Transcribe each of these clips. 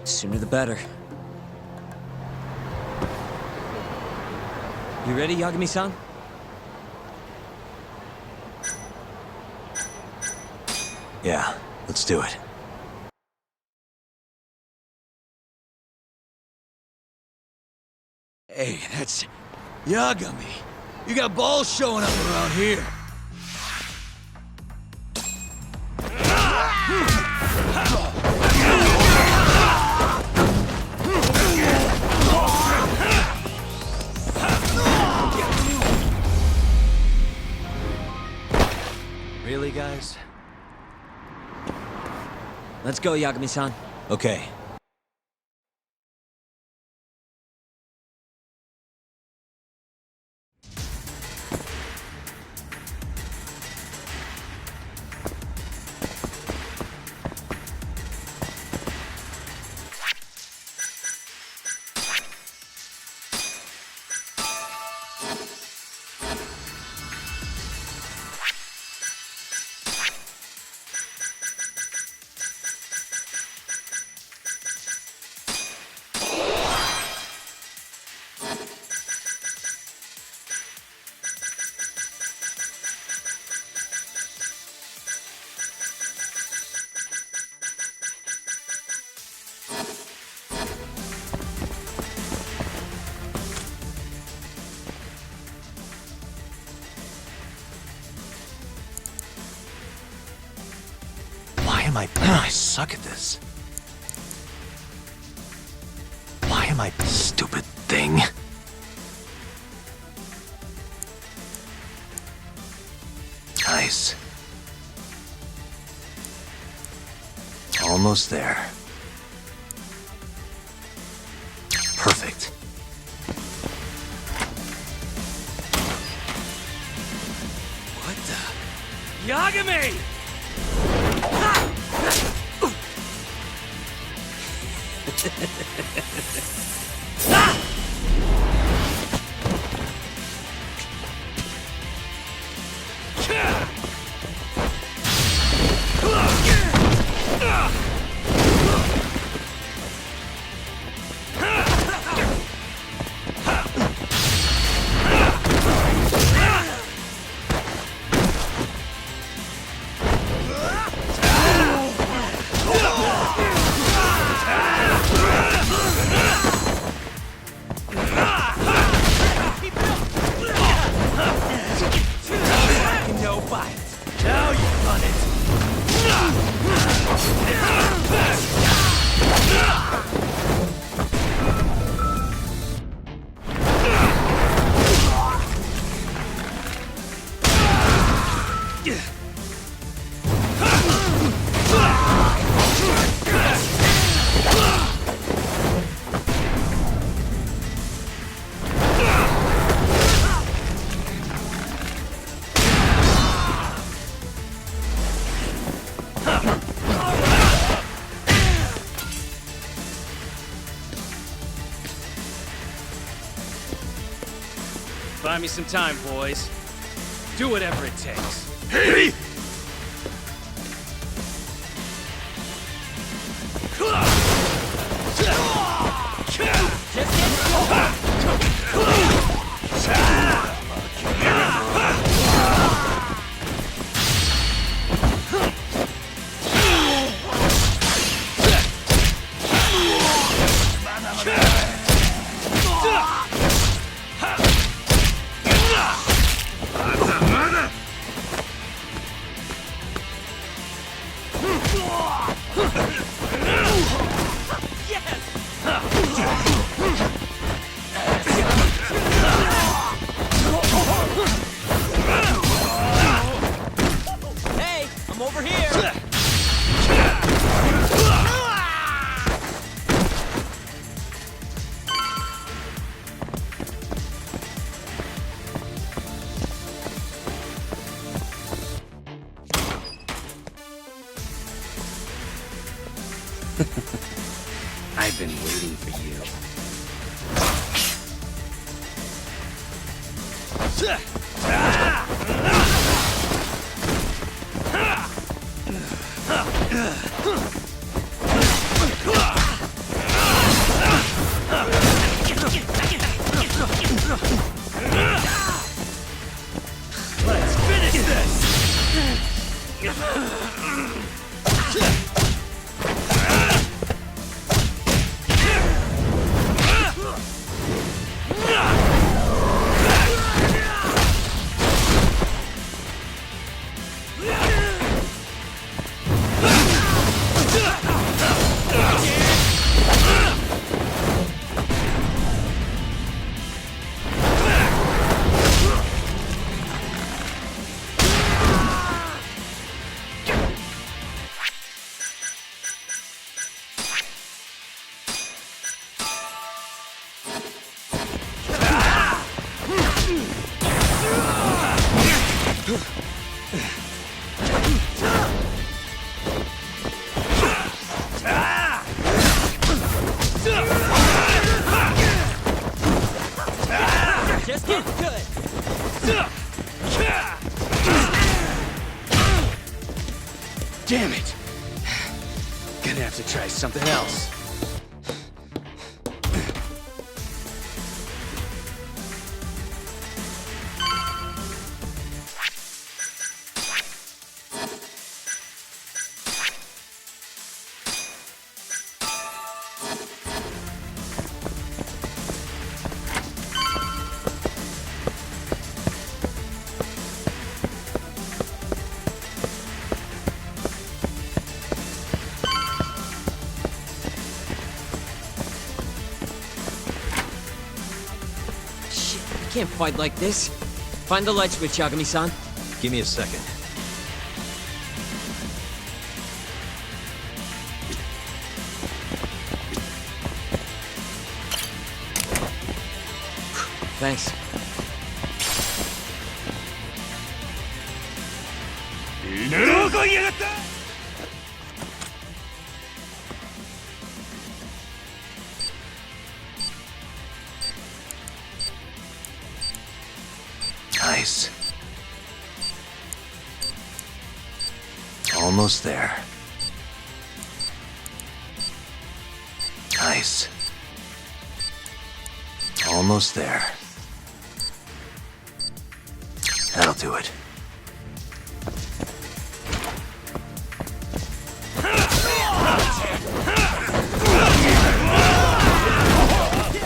Sooner the better. You ready, Yagami-san? Yeah, let's do it. Hey, that's Yagami. You got balls showing up around here. Really, guys? Let's go, Yagami-san. Okay. I suck at this. Why am I stupid thing? Nice. Almost there. Perfect. What the? Yagami! Now you run it! Buy me some time, boys. Do whatever it takes. Hey! Hey, I'm over here! I've been waiting for you. Just get to it. Damn it! Gonna have to try something else. Shit, I can't fight like this. Find the light switch, Yagami-san. Give me a second. Thanks. Nice. Almost there. Nice. Almost there. That'll do it.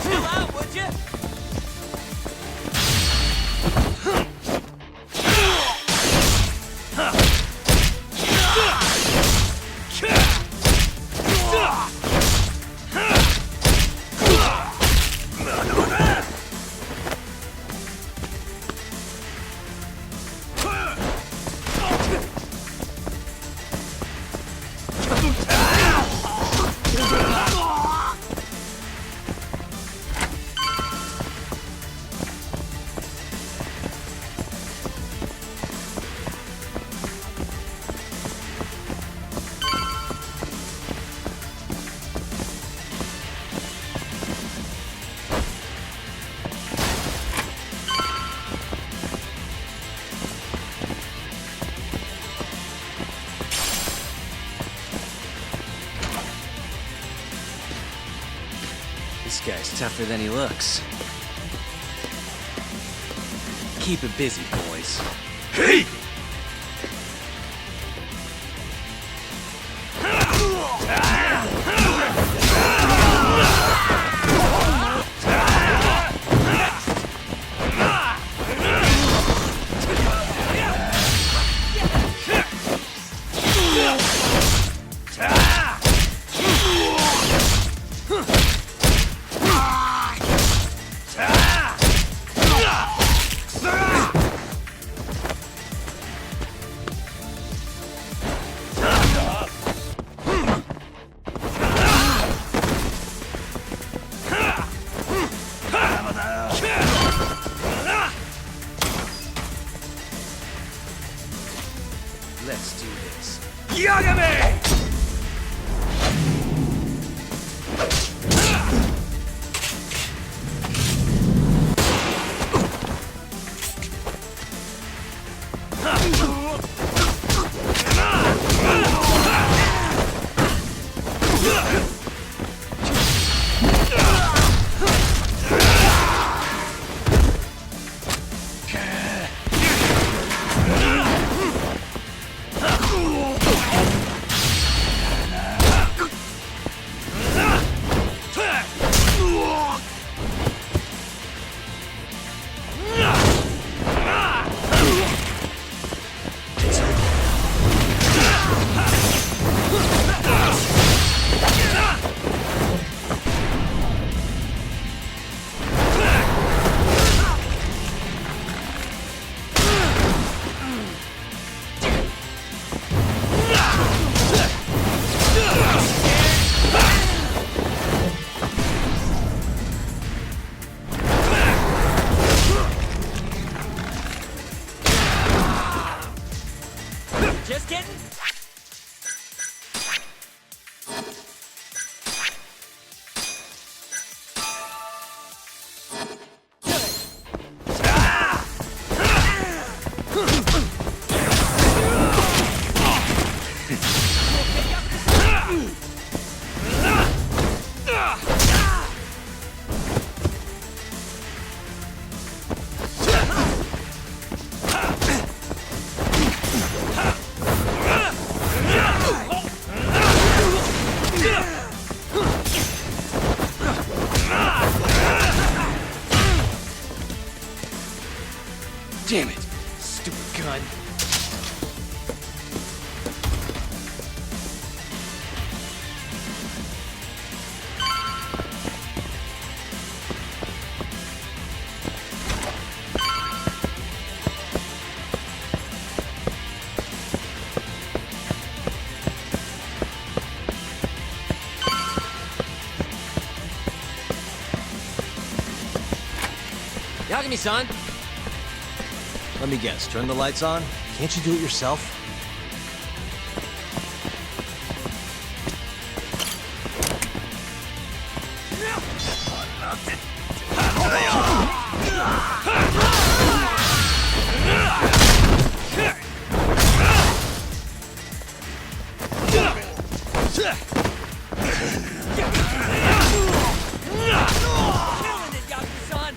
Chill out, would you? This guy's tougher than he looks. Keep it busy, boys. Hey! Damn it! Stupid gun. Yagami-san! Let me guess, turn the lights on? Can't you do it yourself? Killing it, Yagami-san!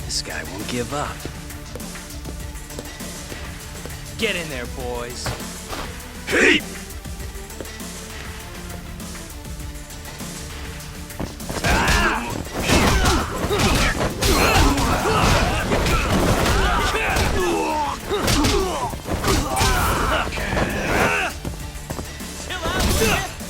This guy won't give up. Get in there, boys. Hey! Chill out, will ya?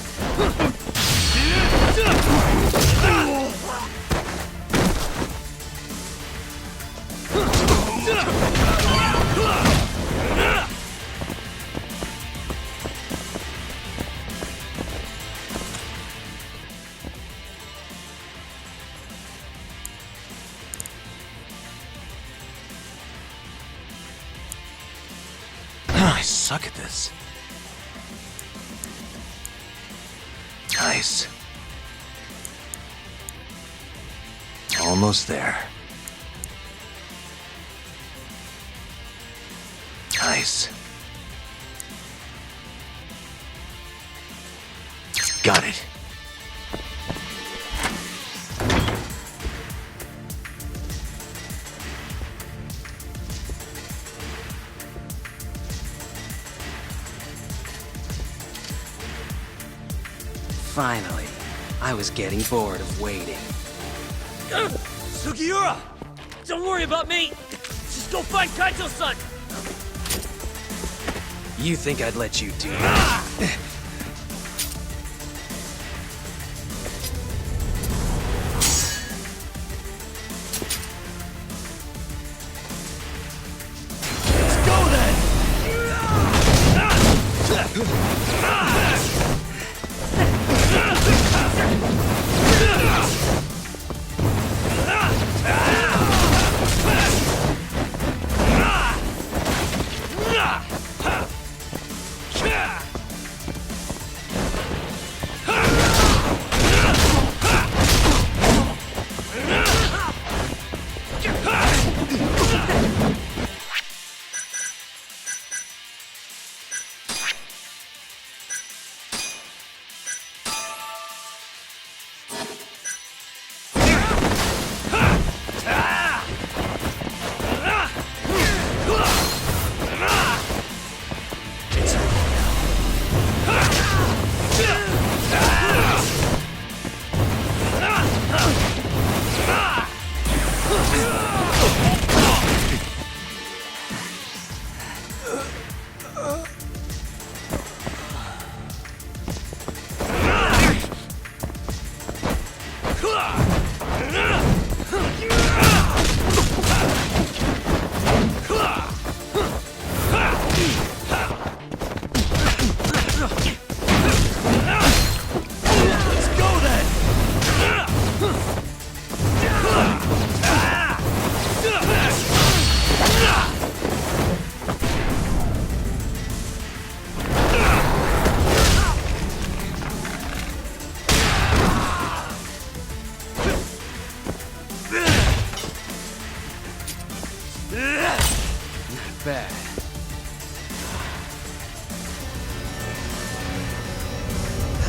I suck at this. Nice. Almost there. Nice. Got it. Finally. I was getting bored of waiting. Sugiura! Don't worry about me! Just go find Kaito-san! You think I'd let you do that? Let's go then!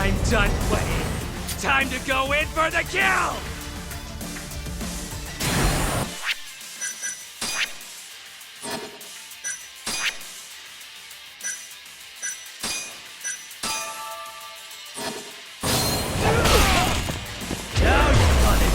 I'm done playing. Time to go in for the kill! Now you've done it!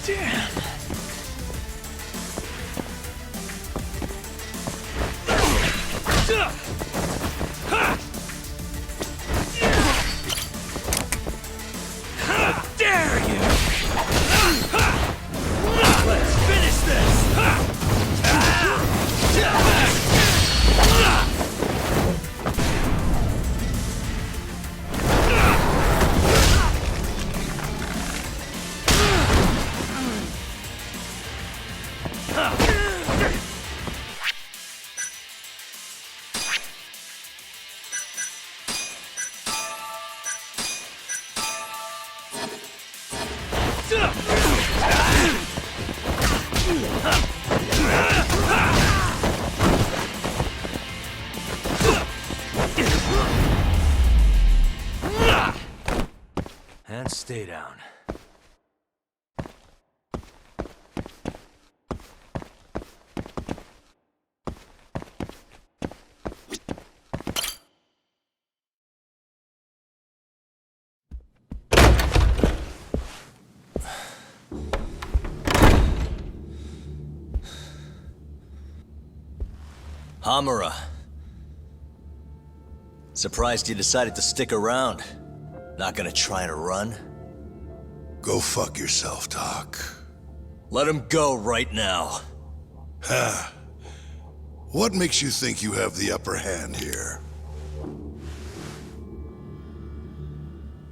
Damn. How dare you! Let's finish this! And stay down. Hamura. Surprised you decided to stick around. Not gonna try and run? Go fuck yourself, Doc. Let him go right now. Ha! What makes you think you have the upper hand here?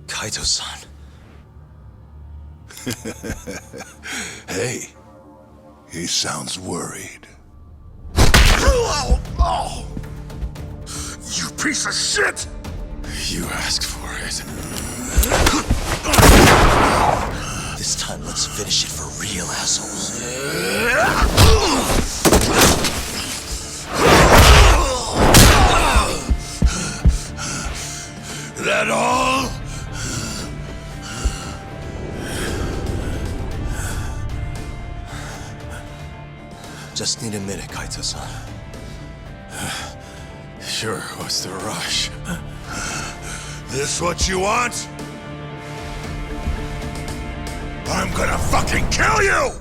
Kaito-san. Hey, he sounds worried. Oh! You piece of shit! You asked for it. This time, let's finish it for real, assholes. That all? Just need a minute, Kaito-san. Sure, what's the rush? This what you want? I'm gonna fucking kill you!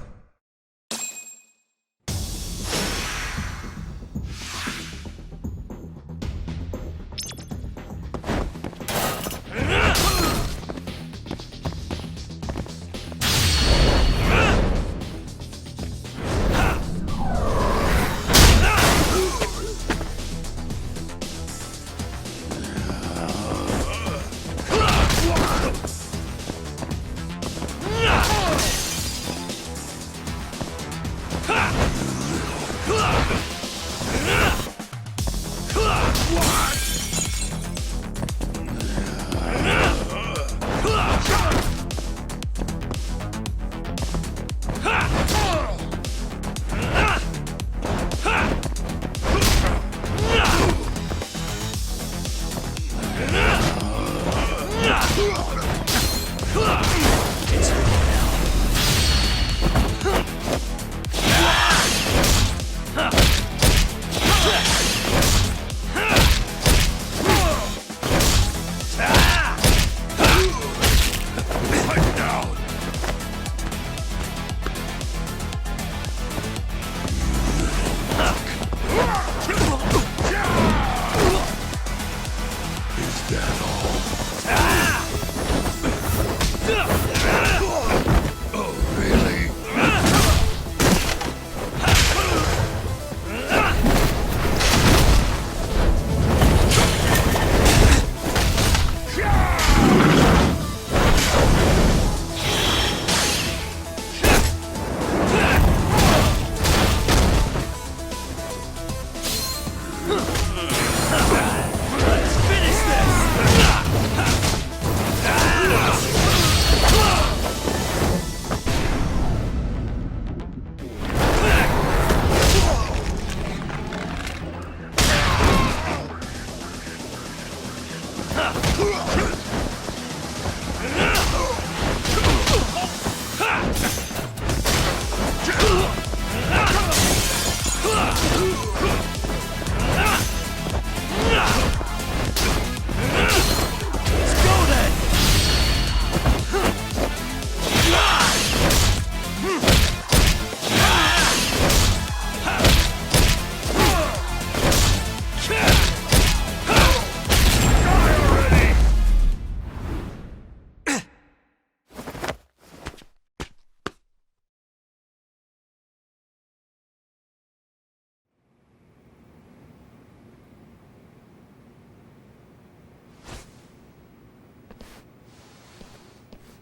It's over now.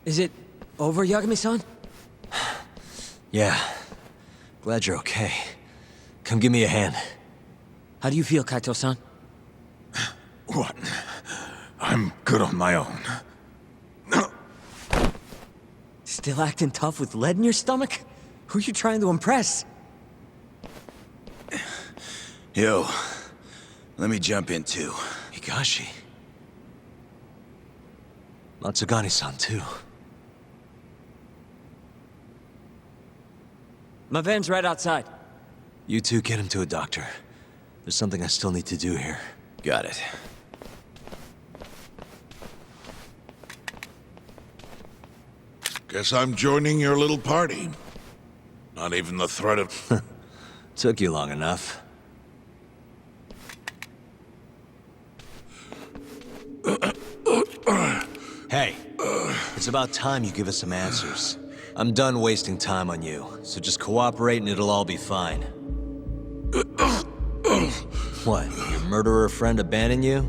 Is it over, Yagami-san? Yeah. Glad you're okay. Come give me a hand. How do you feel, Kaito-san? What? I'm good on my own. Still acting tough with lead in your stomach? Who you trying to impress? Yo, let me jump in too. Higashi. Matsugane-san, too. My van's right outside. You two get him to a doctor. There's something I still need to do here. Got it. Guess I'm joining your little party. Not even the threat of... Took you long enough. Hey, it's about time you give us some answers. I'm done wasting time on you, so just cooperate and it'll all be fine. What, your murderer friend abandoned you?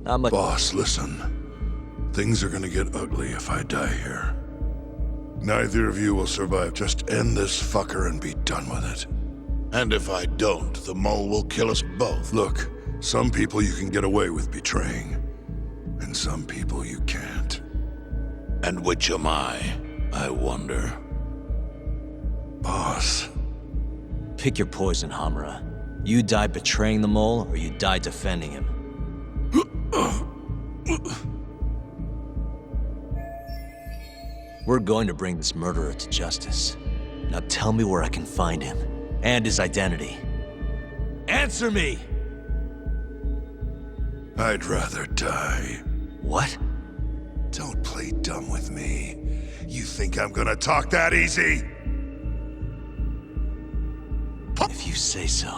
Not much. Boss, listen. Things are gonna get ugly if I die here. Neither of you will survive. Just end this fucker and be done with it. And if I don't, the mole will kill us both. Look, some people you can get away with betraying. And some people you can't. And which am I wonder? Boss. Pick your poison, Hamura. You die betraying the mole, or you die defending him. We're going to bring this murderer to justice. Now tell me where I can find him, and his identity. Answer me! I'd rather die. What? Don't play dumb with me. You think I'm gonna talk that easy? If you say so.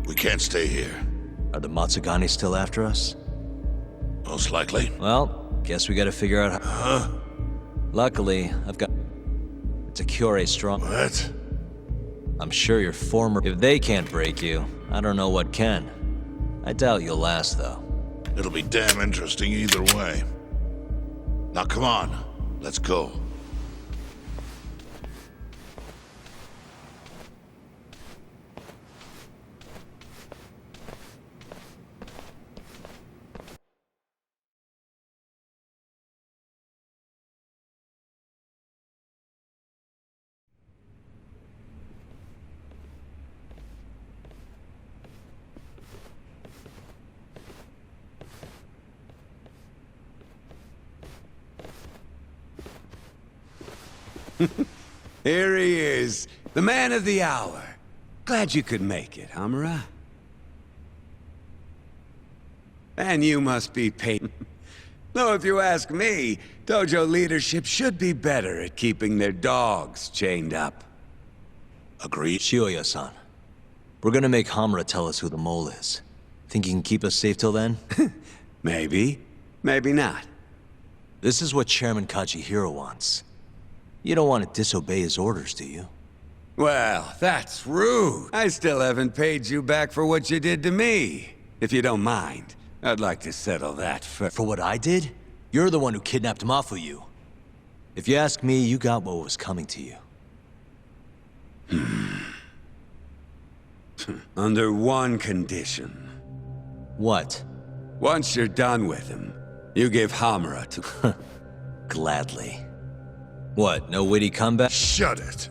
We can't stay here. Are the Matsugane still after us? Most likely. Well, guess we gotta figure out how... Luckily, I've got... to cure a strong... What? I'm sure your former... If they can't break you, I don't know what can. I doubt you'll last, though. It'll be damn interesting either way. Now come on, let's go. Here he is, the man of the hour. Glad you could make it, Hamura. And you must be paid. Though if you ask me, dojo leadership should be better at keeping their dogs chained up. Agreed? Shioya-san. We're gonna make Hamura tell us who the mole is. Think he can keep us safe till then? Maybe, maybe not. This is what Chairman Kajihiro wants. You don't want to disobey his orders, do you? Well, that's rude. I still haven't paid you back for what you did to me. If you don't mind, I'd like to settle that first. For what I did? You're the one who kidnapped Mafuyu. If you ask me, you got what was coming to you. Under one condition. What? Once you're done with him, you give Hamura to... Gladly. What, no witty comeback? Shut it.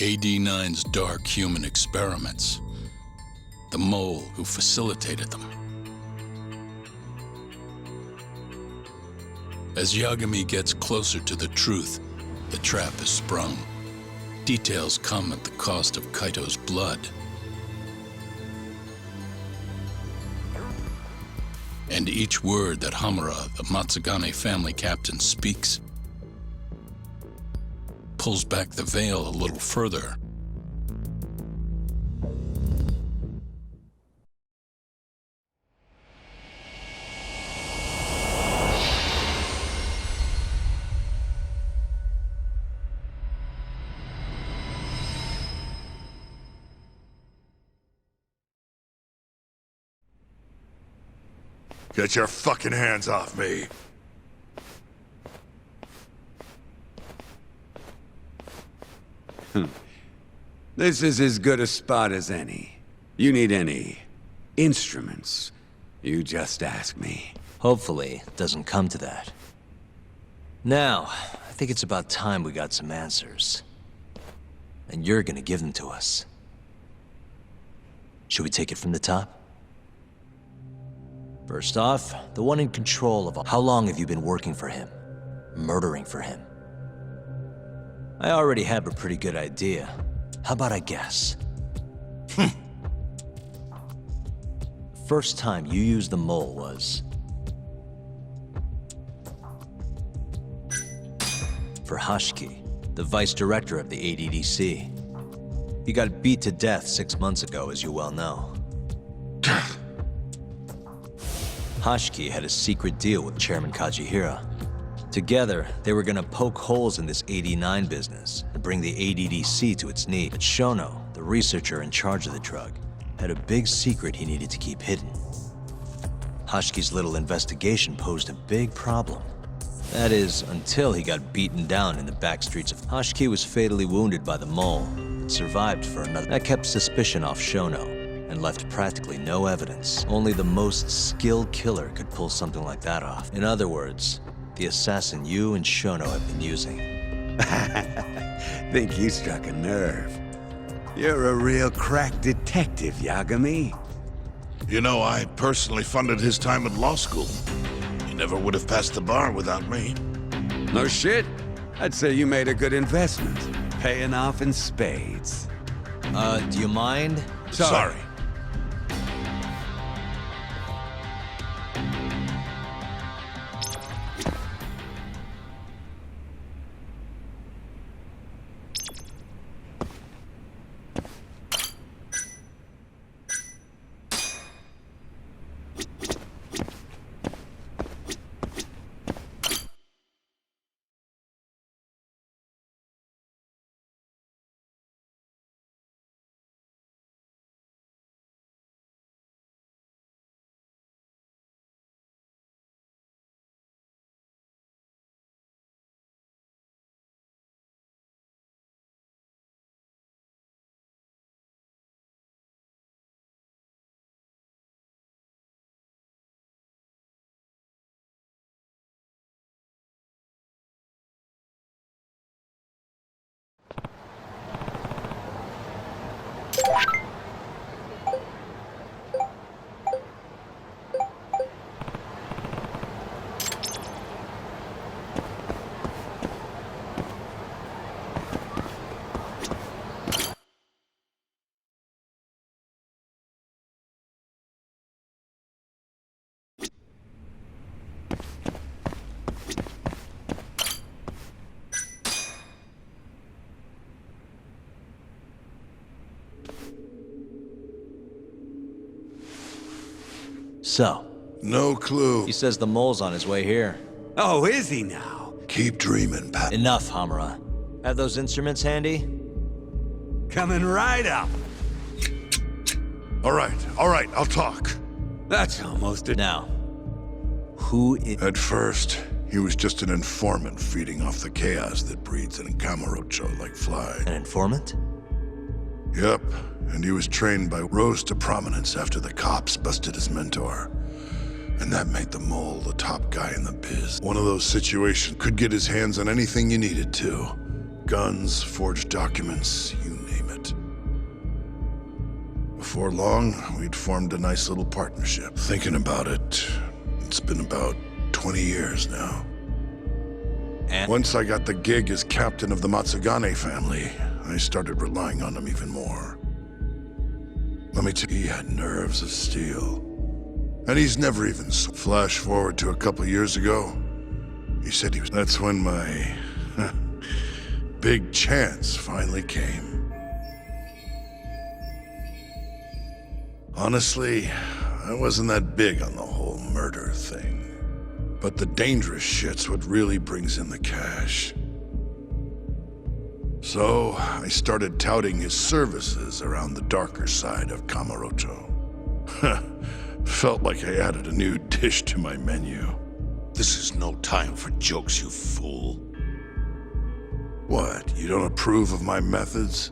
AD-9's dark human experiments. The mole who facilitated them. As Yagami gets closer to the truth, the trap is sprung. Details come at the cost of Kaito's blood. And each word that Hamura, the Matsugane family captain, speaks pulls back the veil a little further. Get your fucking hands off me. This is as good a spot as any. You need any instruments, you just ask me. Hopefully, it doesn't come to that. Now, I think it's about time we got some answers. And you're gonna give them to us. Should we take it from the top? First off, the one in control of all. How long have you been working for him? Murdering for him? I already have a pretty good idea. How about I guess? First time you used the mole was... for Hashki, the vice director of the ADDC. He got beat to death 6 months ago, as you well know. Hashki had a secret deal with Chairman Kajihira. Together, they were gonna poke holes in this 89 business and bring the ADDC to its knees. But Shono, the researcher in charge of the drug, had a big secret he needed to keep hidden. Hashki's little investigation posed a big problem. That is, until he got beaten down in the back streets of... Hashki was fatally wounded by the mole, but survived for another... That kept suspicion off Shono, and left practically no evidence. Only the most skilled killer could pull something like that off. In other words, the assassin you and Shono have been using. Think you struck a nerve. You're a real crack detective, Yagami. You know, I personally funded his time at law school. He never would have passed the bar without me. No shit. I'd say you made a good investment. Paying off in spades. Do you mind? Sorry. So, No clue. he says the mole's on his way here. Oh, is he now? Keep dreaming, Pat. Enough, Hamura. Have those instruments handy? Coming right up. All right, I'll talk. That's almost it. Now, who is... At first, he was just an informant feeding off the chaos that breeds in Kamurocho like flies. An informant? Yep, and he was trained by rose to prominence after the cops busted his mentor. And that made the mole the top guy in the biz. One of those situations could get his hands on anything you needed to. Guns, forged documents, you name it. Before long, we'd formed a nice little partnership. Thinking about it, it's been about 20 years now. And... Once I got the gig as captain of the Matsugane family, I started relying on him even more. Let me tell you, he had nerves of steel. And he's never even... Flash forward to a couple years ago, he said he was... That's when my big chance finally came. Honestly, I wasn't that big on the whole murder thing. But the dangerous shit's what really brings in the cash. So, I started touting his services around the darker side of Kamurocho. Felt like I added a new dish to my menu. This is no time for jokes, you fool. What, you don't approve of my methods?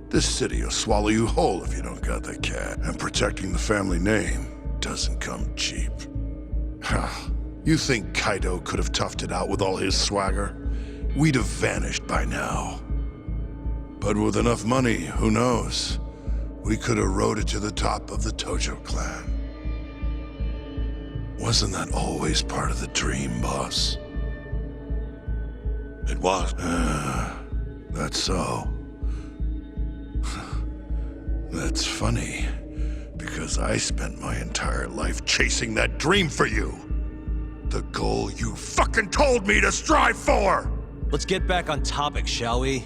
This city will swallow you whole if you don't got that cat. And protecting the family name doesn't come cheap. You think Kaito could have toughed it out with all his swagger? We'd have vanished by now. But with enough money, who knows? We could have rode it to the top of the Tojo clan. Wasn't that always part of the dream, boss? It was. That's so. That's funny, because I spent my entire life chasing that dream for you. The goal you fucking told me to strive for! Let's get back on topic, shall we?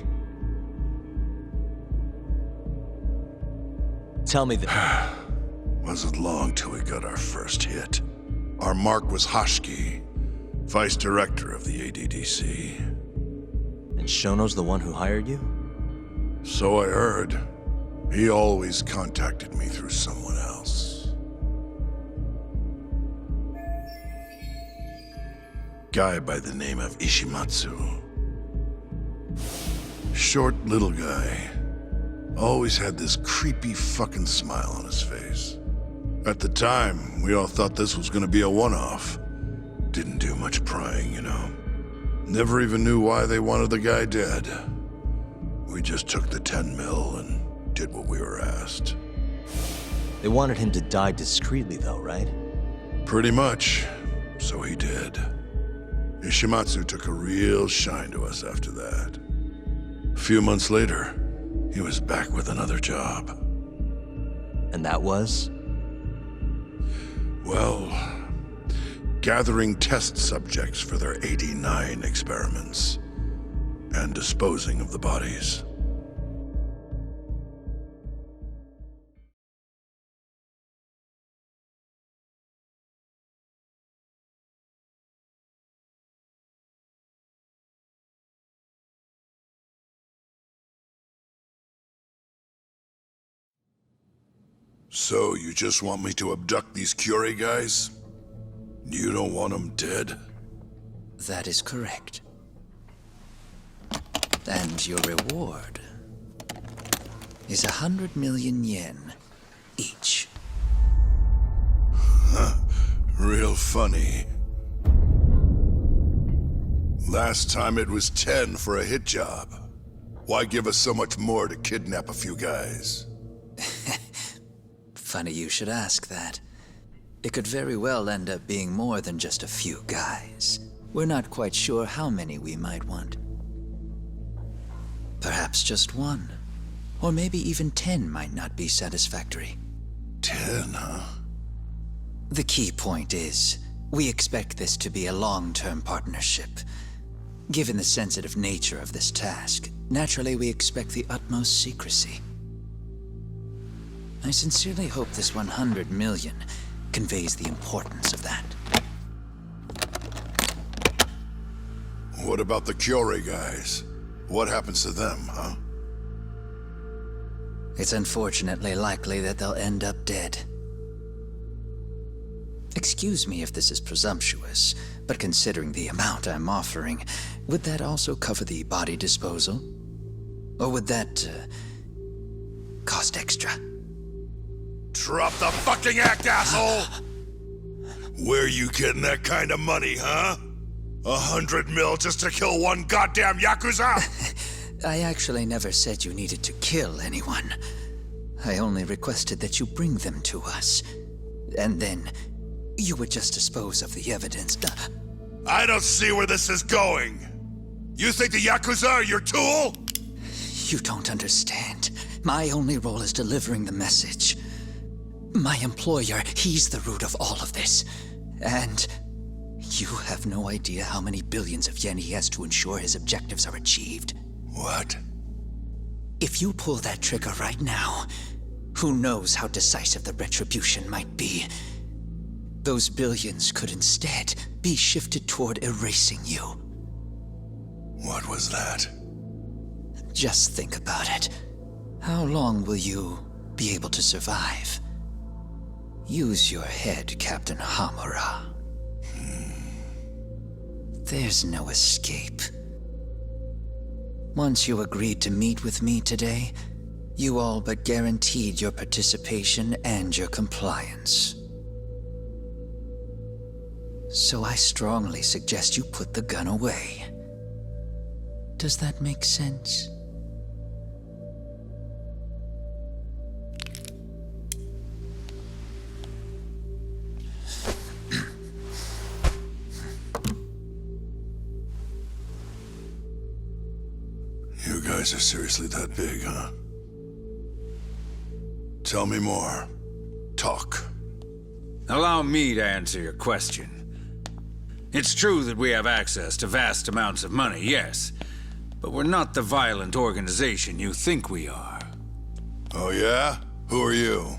Tell me that. Wasn't long till we got our first hit. Our mark was Hashki, vice director of the ADDC. And Shono's the one who hired you? So I heard. He always contacted me through someone else. Guy by the name of Ishimatsu. Short little guy. Always had this creepy fucking smile on his face. At the time, we all thought this was gonna be a one-off. Didn't do much prying, you know. Never even knew why they wanted the guy dead. We just took the 10 mil and did what we were asked. They wanted him to die discreetly, though, right? Pretty much. So he did. Ishimatsu took a real shine to us after that. A few months later, he was back with another job. And that was? Well, gathering test subjects for their 89 experiments and disposing of the bodies. So, you just want me to abduct these Curie guys? You don't want them dead? That is correct. And your reward is 100 million yen each. Real funny. Last time it was 10 for a hit job. Why give us so much more to kidnap a few guys? Funny you should ask that. It could very well end up being more than just a few guys. We're not quite sure how many we might want. Perhaps just one. Or maybe even 10 might not be satisfactory. 10, huh? The key point is, we expect this to be a long-term partnership. Given the sensitive nature of this task, naturally we expect the utmost secrecy. I sincerely hope this 100 million conveys the importance of that. What about the Curie guys? What happens to them, huh? It's unfortunately likely that they'll end up dead. Excuse me if this is presumptuous, but considering the amount I'm offering, would that also cover the body disposal? Or would that, cost extra? Drop the fucking act, asshole! Where you getting that kind of money, huh? 100 mil just to kill one goddamn Yakuza? I actually never said you needed to kill anyone. I only requested that you bring them to us. And then, you would just dispose of the evidence. I don't see where this is going. You think the Yakuza are your tool? You don't understand. My only role is delivering the message. My employer, he's the root of all of this. And you have no idea how many billions of yen he has to ensure his objectives are achieved. What? If you pull that trigger right now, who knows how decisive the retribution might be. Those billions could instead be shifted toward erasing you. What was that? Just think about it. How long will you be able to survive? Use your head, Captain Hamura. There's no escape. Once you agreed to meet with me today, you all but guaranteed your participation and your compliance. So I strongly suggest you put the gun away. Does that make sense? You guys are seriously that big, huh? Tell me more. Talk. Allow me to answer your question. It's true that we have access to vast amounts of money, yes. But we're not the violent organization you think we are. Oh yeah? Who are you?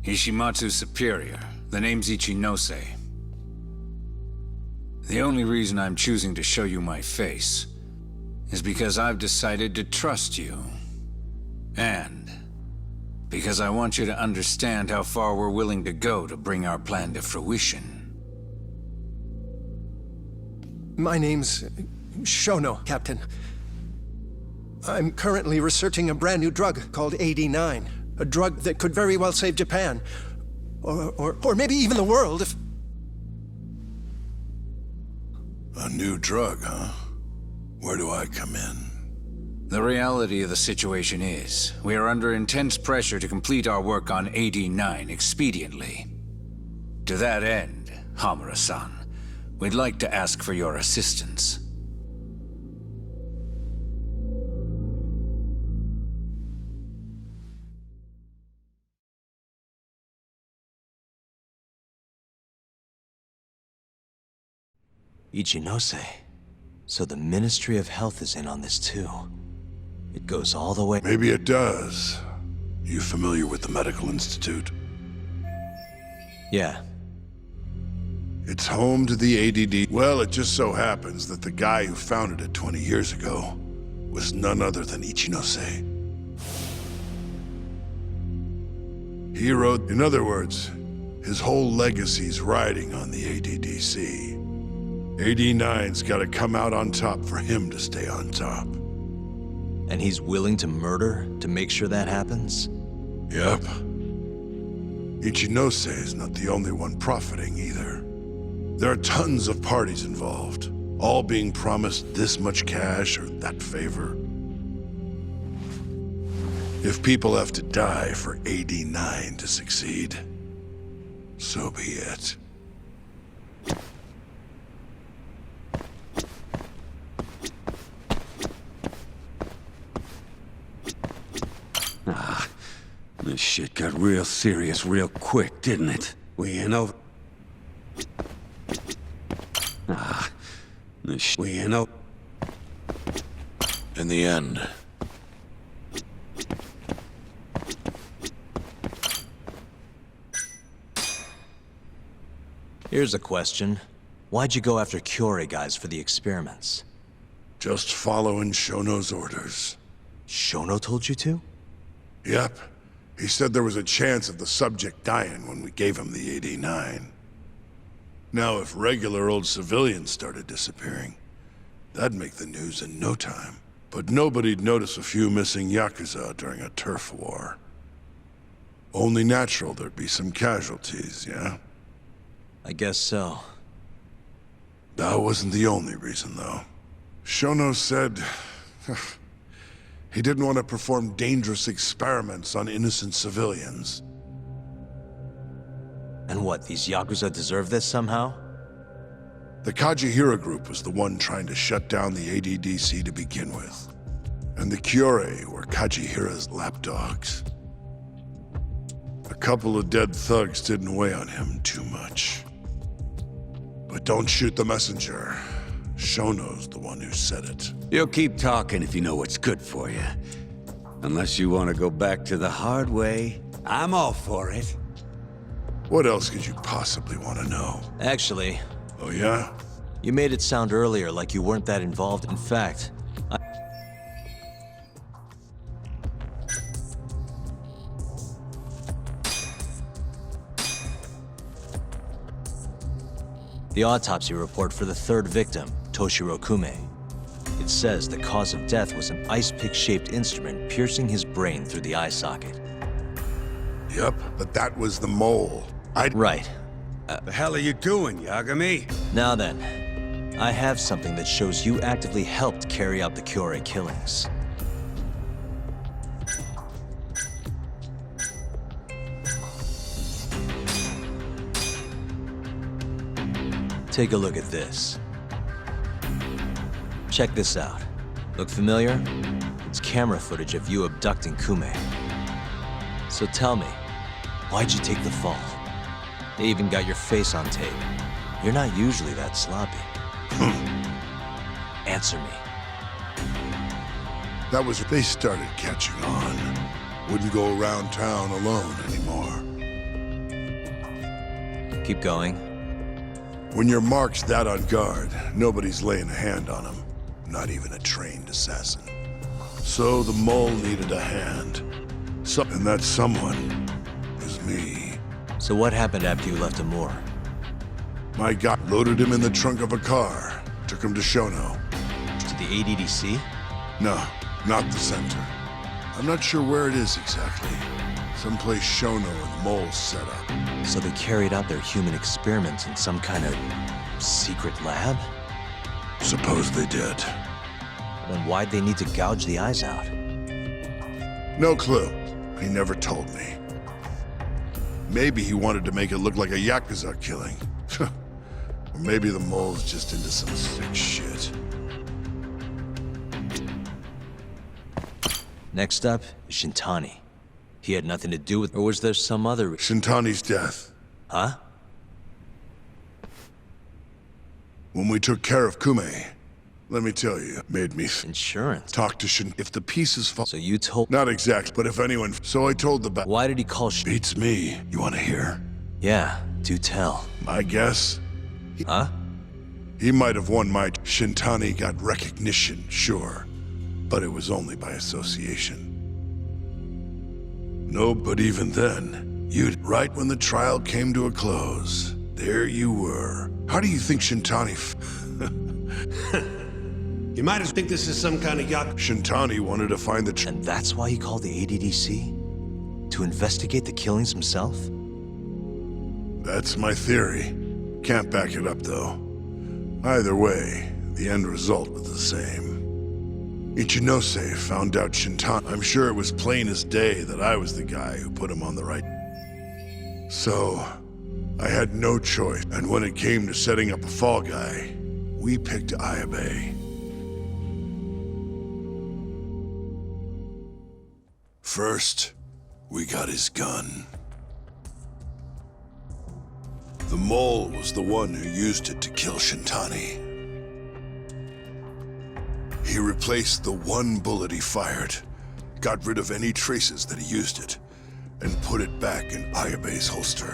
Ishimatsu's superior. The name's Ichinose. The only reason I'm choosing to show you my face is because I've decided to trust you. And because I want you to understand how far we're willing to go to bring our plan to fruition. My name's Shono, Captain. I'm currently researching a brand new drug called 89. A drug that could very well save Japan. Or maybe even the world if... A new drug, huh? Where do I come in? The reality of the situation is, we are under intense pressure to complete our work on 89 expediently. To that end, Hamura-san, we'd like to ask for your assistance. Ichinose. So the Ministry of Health is in on this too. It goes all the way... Maybe it does. You familiar with the Medical Institute? Yeah. It's home to the ADD. Well, it just so happens that the guy who founded it 20 years ago was none other than Ichinose. He wrote, in other words, his whole legacy's riding on the ADDC. 89's gotta come out on top for him to stay on top. And he's willing to murder to make sure that happens? Yep. Ichinose is not the only one profiting either. There are tons of parties involved, all being promised this much cash or that favor. If people have to die for 89 to succeed, so be it. This shit got real serious real quick, didn't it? We ain't over... we ain't over... In the end, Here's a question. Why'd you go after Kyorei guys for the experiments? Just following Shono's orders. Shono told you to? Yep. He said there was a chance of the subject dying when we gave him the 89. Now, if regular old civilians started disappearing, that'd make the news in no time. But nobody'd notice a few missing Yakuza during a turf war. Only natural there'd be some casualties, yeah? I guess so. That wasn't the only reason, though. Shono said... he didn't want to perform dangerous experiments on innocent civilians. And what, these Yakuza deserve this somehow? The Kajihira group was the one trying to shut down the ADDC to begin with. And the Kyorei were Kajihira's lapdogs. A couple of dead thugs didn't weigh on him too much. But don't shoot the messenger. Shono's the one who said it. You'll keep talking if you know what's good for you. Unless you want to go back to the hard way, I'm all for it. What else could you possibly want to know? Actually, Oh yeah? you made it sound earlier like you weren't that involved. In fact, The autopsy report for the third victim, Toshiro Kume. It says the cause of death was an ice pick-shaped instrument piercing his brain through the eye socket. Yep, but that was the mole. Right. The hell are you doing, Yagami? Now then, I have something that shows you actively helped carry out the Kyorei killings. Take a look at this. Check this out. Look familiar? It's camera footage of you abducting Kume. So tell me, why'd you take the fall? They even got your face on tape. You're not usually that sloppy. Answer me. That was they started catching on. Wouldn't go around town alone anymore. Keep going. When your mark's that on guard, nobody's laying a hand on him. Not even a trained assassin. So the mole needed a hand. And that someone was me. So what happened after you left Amur? My guy loaded him in the trunk of a car. Took him to Shono. To the ADDC? No, not the center. I'm not sure where it is exactly. Someplace Shono and the moles set up. So they carried out their human experiments in some kind of secret lab? Suppose they did. Then why'd they need to gouge the eyes out? No clue. He never told me. Maybe he wanted to make it look like a Yakuza killing. Or maybe the mole's just into some sick shit. Next up is Shintani. He had nothing to do with, or was there some other Shintani's death. Huh? When we took care of Kume, let me tell you, made me Insurance? talk to Shin. If the pieces fall. So you told... Not exactly, but if anyone. So I told the Why did he call Beats me. You want to hear? Yeah, do tell. My guess? Huh? He might have won my. Shintani got recognition, sure. But it was only by association. No, but even then, right when the trial came to a close, there you were. How do you think Shintani You might as think this is some kind of Shintani wanted to find the And that's why he called the ADDC? To investigate the killings himself? That's my theory. Can't back it up, though. Either way, the end result was the same. Ichinose found out Shintani. I'm sure it was plain as day that I was the guy who put him on the right. So, I had no choice. And when it came to setting up a fall guy, we picked Ayabe. First, we got his gun. The mole was the one who used it to kill Shintani. He replaced the one bullet he fired, got rid of any traces that he used it, and put it back in Ayabe's holster.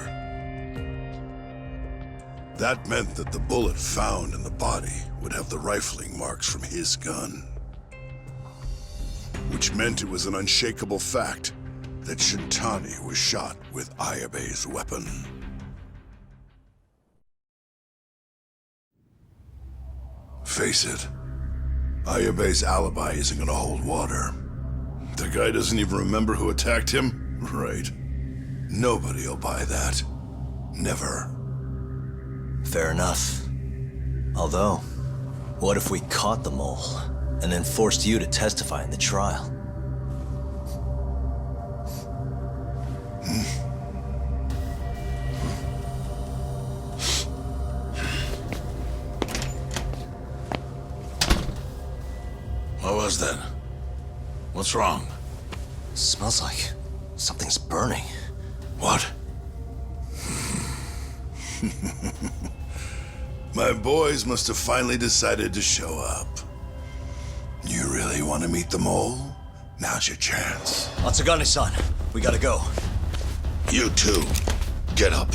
That meant that the bullet found in the body would have the rifling marks from his gun. Which meant it was an unshakable fact that Shintani was shot with Ayabe's weapon. Face it, Ayabe's alibi isn't gonna hold water. The guy doesn't even remember who attacked him? Right. Nobody'll buy that. Never. Fair enough. Although, what if we caught the mole, and then forced you to testify in the trial? What was that? What's wrong? Smells like something's burning. What? My boys must have finally decided to show up. You really want to meet the mole? Now's your chance. Atsugane-san, we gotta go. You too. Get up.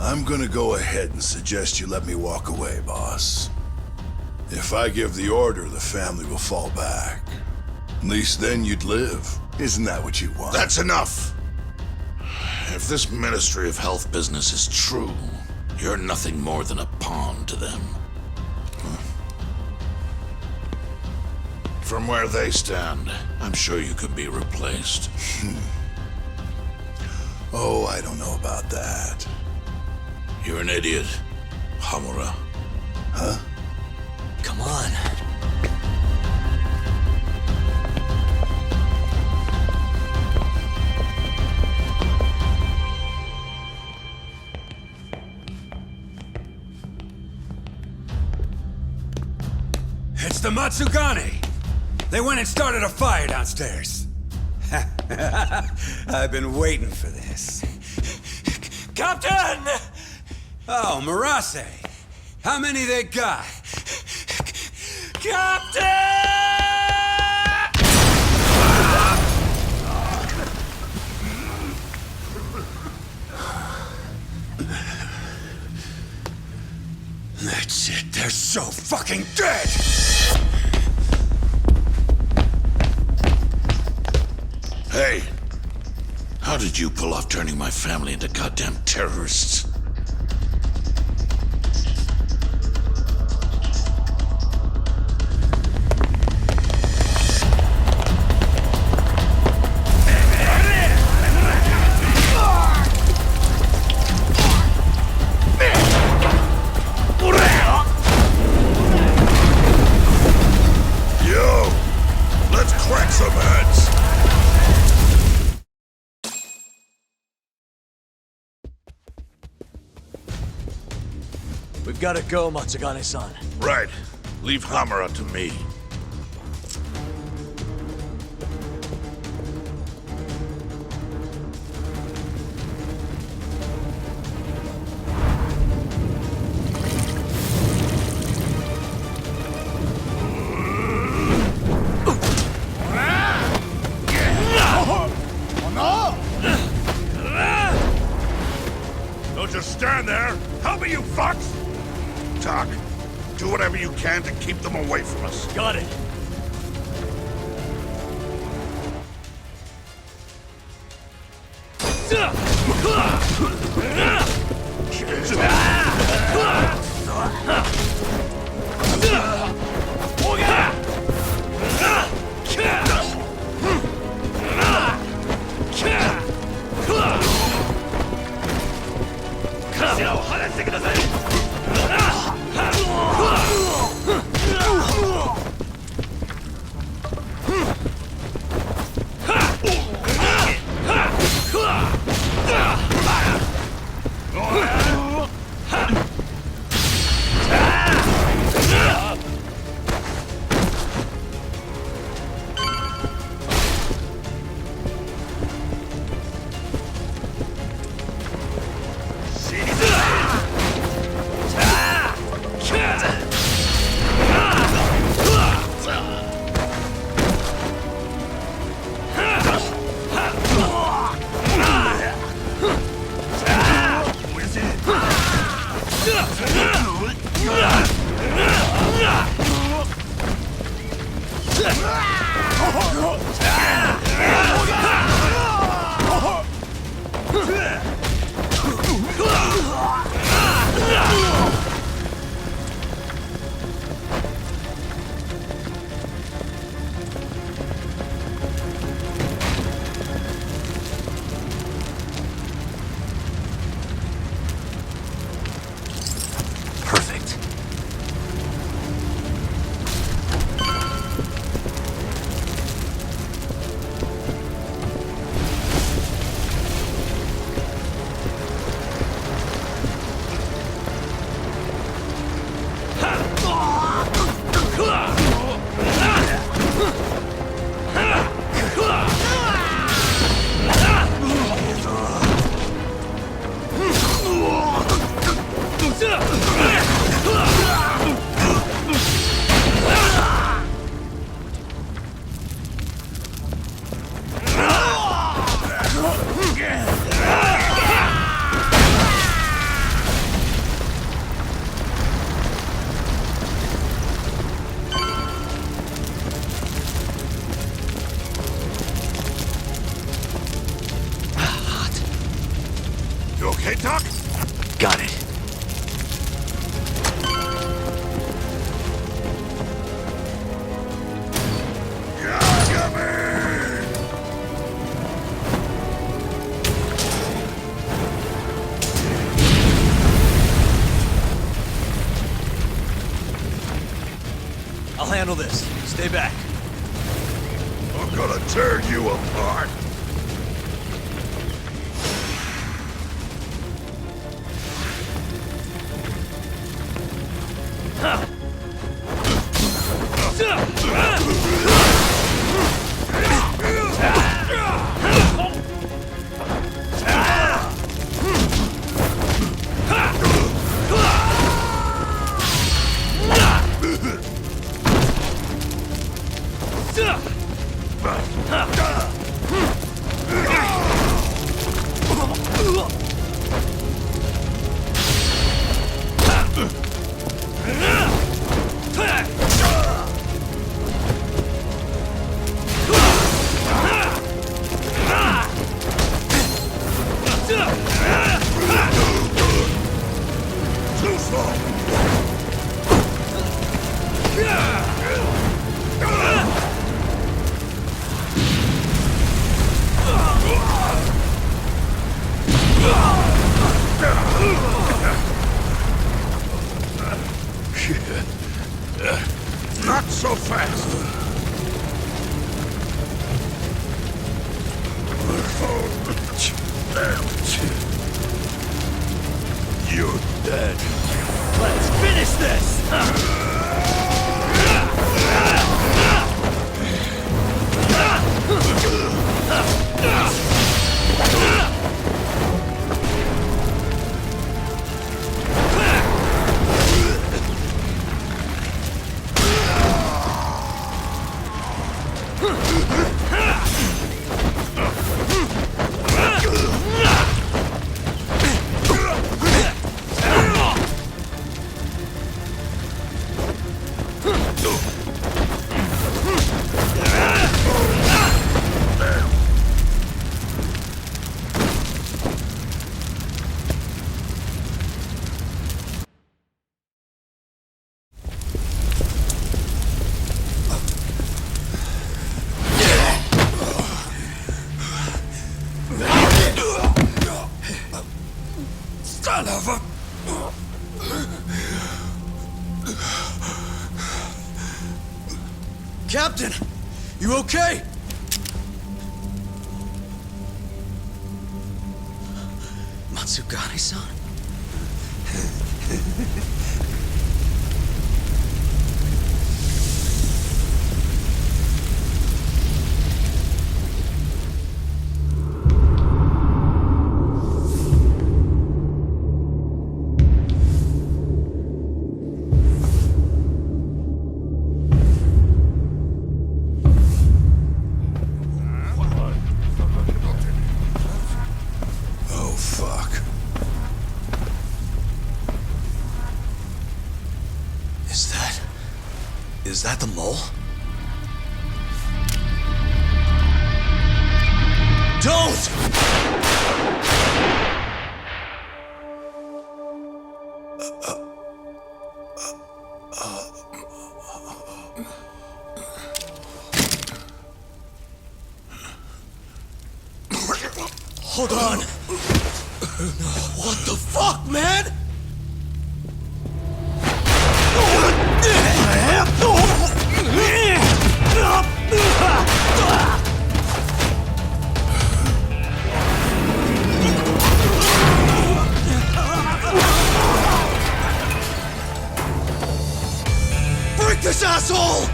I'm gonna go ahead and suggest you let me walk away, boss. If I give the order, the family will fall back. At least then you'd live. Isn't that what you want? That's enough. If this Ministry of Health business is true, you're nothing more than a pawn to them. From where they stand, I'm sure you can be replaced. Oh, I don't know about that. You're an idiot, Hamura. Huh? Come on. It's the Matsugane! They went and started a fire downstairs. I've been waiting for this. Captain! Oh, Marase. How many they got? Captain! That's it. They're so fucking dead! Hey, how did you pull off turning my family into goddamn terrorists? Yo, let's crack some heads. We've got to go, Matsugane-san. Right. Leave Hamura to me. Don't just stand there! Help me, you fucks! Talk. Do whatever you can to keep them away from us. Got it. You okay, Doc? Got it. I'll handle this. Stay back. I'm gonna tear you apart. Too slow. Not so fast. You're dead. Let's finish this! Son of a... Captain! You okay? Matsugane-san? Oh, fuck. Is that the mole? Don't! Hold on! What the fuck, man? Break this asshole!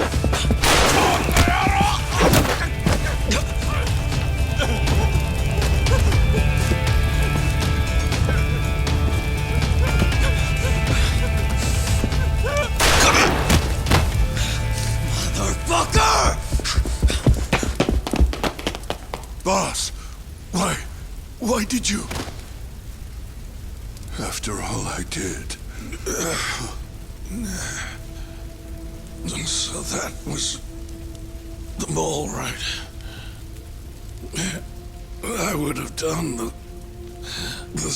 Motherfucker! Boss, why did you? After all I did. So that was the mole, right? I would have done the